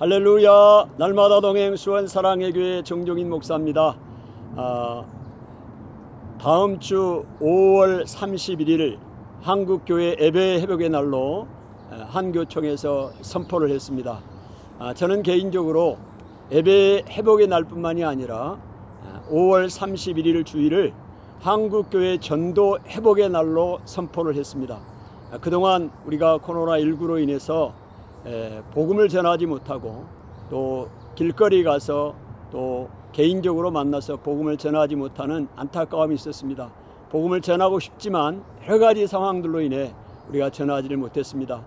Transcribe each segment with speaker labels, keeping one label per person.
Speaker 1: 할렐루야. 날마다 동행 수원 사랑의 교회 정종인 목사입니다. 다음 주 5월 31일 한국교회 예배 회복의 날로 한교총에서 선포를 했습니다. 저는 개인적으로 예배 회복의 날뿐만이 아니라 5월 31일 주일을 한국교회 전도 회복의 날로 선포를 했습니다. 그동안 우리가 코로나19로 인해서 복음을 전하지 못하고 또 길거리 가서 또 개인적으로 만나서 복음을 전하지 못하는 안타까움이 있었습니다. 복음을 전하고 싶지만 여러 가지 상황들로 인해 우리가 전하지를 못했습니다.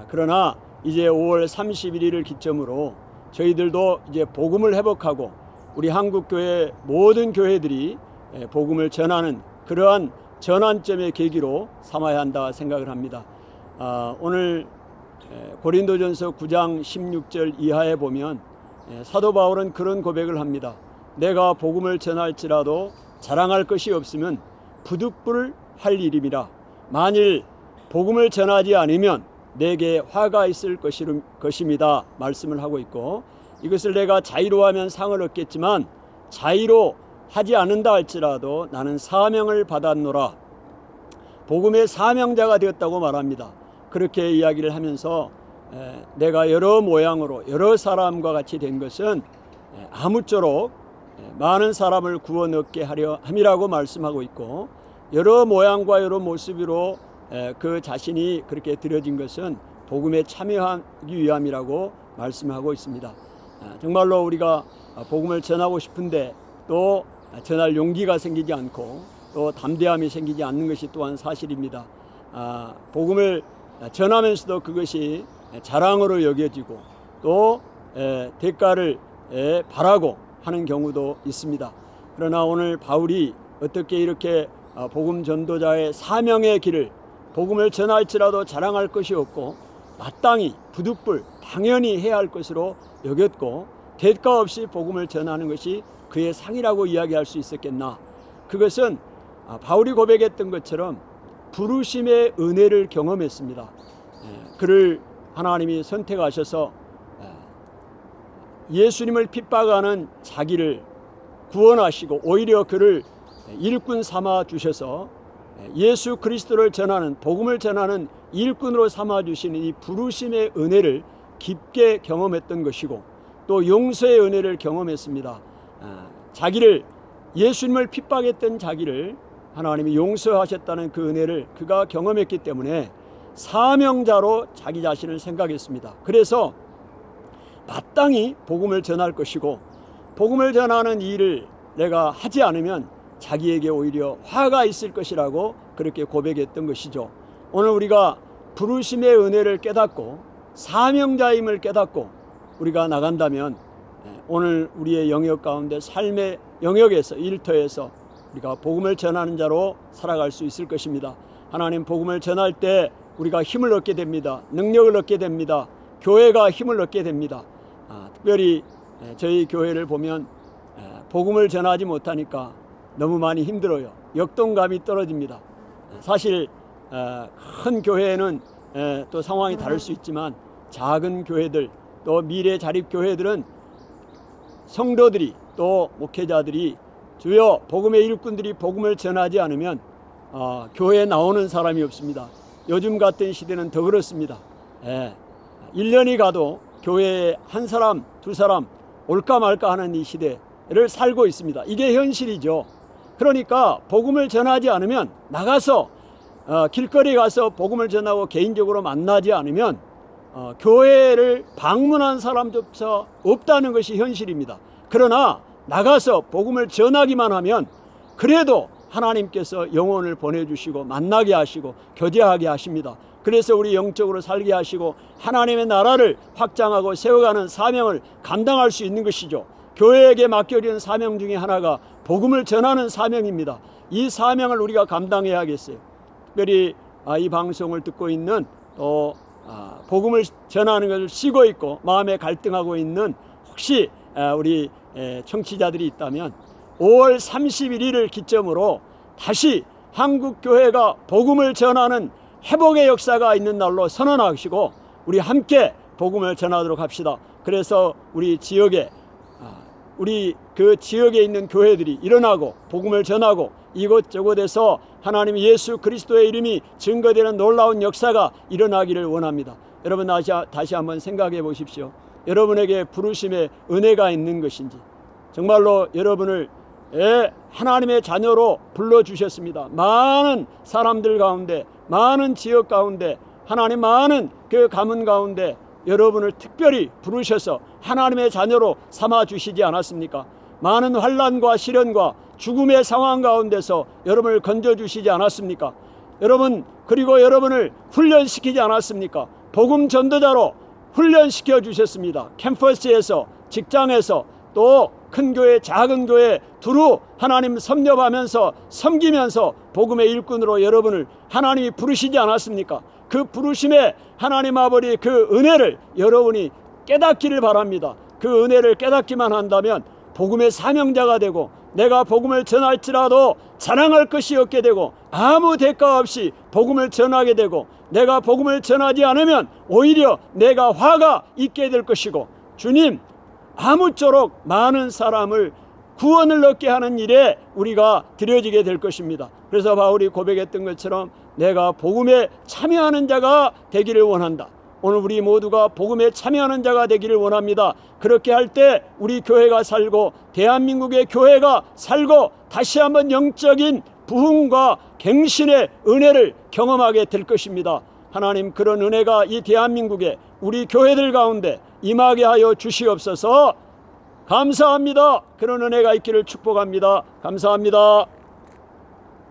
Speaker 1: 그러나 이제 5월 31일을 기점으로 저희들도 이제 복음을 회복하고 우리 한국교회 모든 교회들이 복음을 전하는 그러한 전환점의 계기로 삼아야 한다 생각을 합니다. 오늘 고린도전서 9장 16절 이하에 보면 사도 바울은 그런 고백을 합니다. 내가 복음을 전할지라도 자랑할 것이 없으면 부득불 할 일임이라. 만일 복음을 전하지 않으면 내게 화가 있을 것입니다 말씀을 하고 있고, 이것을 내가 자의로 하면 상을 얻겠지만 자의로 하지 않는다 할지라도 나는 사명을 받았노라. 복음의 사명자가 되었다고 말합니다. 그렇게 이야기를 하면서 내가 여러 모양으로 여러 사람과 같이 된 것은 아무쪼록 많은 사람을 구원 얻게 하려 함이라고 말씀하고 있고, 여러 모양과 여러 모습으로 그 자신이 그렇게 드려진 것은 복음에 참여하기 위함이라고 말씀하고 있습니다. 정말로 우리가 복음을 전하고 싶은데 또 전할 용기가 생기지 않고 또 담대함이 생기지 않는 것이 또한 사실입니다. 복음을 전하면서도 그것이 자랑으로 여겨지고 또 대가를 바라고 하는 경우도 있습니다. 그러나 오늘 바울이 어떻게 이렇게 복음 전도자의 사명의 길을 복음을 전할지라도 자랑할 것이 없고 마땅히 부득불 당연히 해야 할 것으로 여겼고 대가 없이 복음을 전하는 것이 그의 상이라고 이야기할 수 있었겠나. 그것은 바울이 고백했던 것처럼 부르심의 은혜를 경험했습니다. 그를 하나님이 선택하셔서 예수님을 핍박하는 자기를 구원하시고 오히려 그를 일꾼 삼아 주셔서 예수 그리스도를 전하는 복음을 전하는 일꾼으로 삼아 주시는 이 부르심의 은혜를 깊게 경험했던 것이고 또 용서의 은혜를 경험했습니다. 자기를 예수님을 핍박했던 자기를 하나님이 용서하셨다는 그 은혜를 그가 경험했기 때문에 사명자로 자기 자신을 생각했습니다. 그래서 마땅히 복음을 전할 것이고 복음을 전하는 일을 내가 하지 않으면 자기에게 오히려 화가 있을 것이라고 그렇게 고백했던 것이죠. 오늘 우리가 부르심의 은혜를 깨닫고 사명자임을 깨닫고 우리가 나간다면 오늘 우리의 영역 가운데 삶의 영역에서 일터에서 우리가 복음을 전하는 자로 살아갈 수 있을 것입니다. 하나님 복음을 전할 때 우리가 힘을 얻게 됩니다. 능력을 얻게 됩니다. 교회가 힘을 얻게 됩니다. 특별히 저희 교회를 보면 복음을 전하지 못하니까 너무 많이 힘들어요. 역동감이 떨어집니다. 사실 큰 교회는 또 상황이 다를 수 있지만 작은 교회들 또 미래 자립 교회들은 성도들이 또 목회자들이 주여 복음의 일꾼들이 복음을 전하지 않으면 교회에 나오는 사람이 없습니다. 요즘 같은 시대는 더 그렇습니다. 1년이 가도 교회에 한 사람 두 사람 올까 말까 하는 이 시대를 살고 있습니다. 이게 현실이죠. 그러니까 복음을 전하지 않으면 나가서 길거리 가서 복음을 전하고 개인적으로 만나지 않으면 교회를 방문한 사람조차 없다는 것이 현실입니다. 그러나 나가서 복음을 전하기만 하면 그래도 하나님께서 영혼을 보내주시고 만나게 하시고 교제하게 하십니다. 그래서 우리 영적으로 살게 하시고 하나님의 나라를 확장하고 세워가는 사명을 감당할 수 있는 것이죠. 교회에게 맡겨진 사명 중에 하나가 복음을 전하는 사명입니다. 이 사명을 우리가 감당해야겠어요. 특별히 이 방송을 듣고 있는 또 복음을 전하는 것을 쉬고 있고 마음에 갈등하고 있는 혹시 우리 청취자들이 있다면 5월 31일을 기점으로 다시 한국교회가 복음을 전하는 회복의 역사가 있는 날로 선언하시고 우리 함께 복음을 전하도록 합시다. 그래서 우리 지역에 우리 그 지역에 있는 교회들이 일어나고 복음을 전하고 이곳저곳에서 하나님 예수 그리스도의 이름이 증거되는 놀라운 역사가 일어나기를 원합니다. 여러분 다시 한번 생각해 보십시오. 여러분에게 부르심의 은혜가 있는 것인지, 정말로 여러분을 하나님의 자녀로 불러주셨습니다. 많은 사람들 가운데, 많은 지역 가운데, 하나님 많은 그 가문 가운데 여러분을 특별히 부르셔서 하나님의 자녀로 삼아주시지 않았습니까? 많은 환난과 시련과 죽음의 상황 가운데서 여러분을 건져주시지 않았습니까? 여러분, 그리고 여러분을 훈련시키지 않았습니까? 복음 전도자로 훈련시켜 주셨습니다. 캠퍼스에서, 직장에서, 또 큰 교회, 작은 교회 두루 하나님 섭렵하면서 섬기면서 복음의 일꾼으로 여러분을 하나님이 부르시지 않았습니까? 그 부르심에 하나님 아버지 그 은혜를 여러분이 깨닫기를 바랍니다. 그 은혜를 깨닫기만 한다면 복음의 사명자가 되고, 내가 복음을 전할지라도 자랑할 것이 없게 되고, 아무 대가 없이 복음을 전하게 되고, 내가 복음을 전하지 않으면 오히려 내가 화가 있게 될 것이고, 주님 아무쪼록 많은 사람을 구원을 얻게 하는 일에 우리가 드려지게 될 것입니다. 그래서 바울이 고백했던 것처럼 내가 복음에 참여하는 자가 되기를 원한다. 오늘 우리 모두가 복음에 참여하는 자가 되기를 원합니다. 그렇게 할 때 우리 교회가 살고, 대한민국의 교회가 살고, 다시 한번 영적인 부흥과 갱신의 은혜를 경험하게 될 것입니다. 하나님, 그런 은혜가 이 대한민국에 우리 교회들 가운데 임하게 하여 주시옵소서. 감사합니다. 그런 은혜가 있기를 축복합니다. 감사합니다.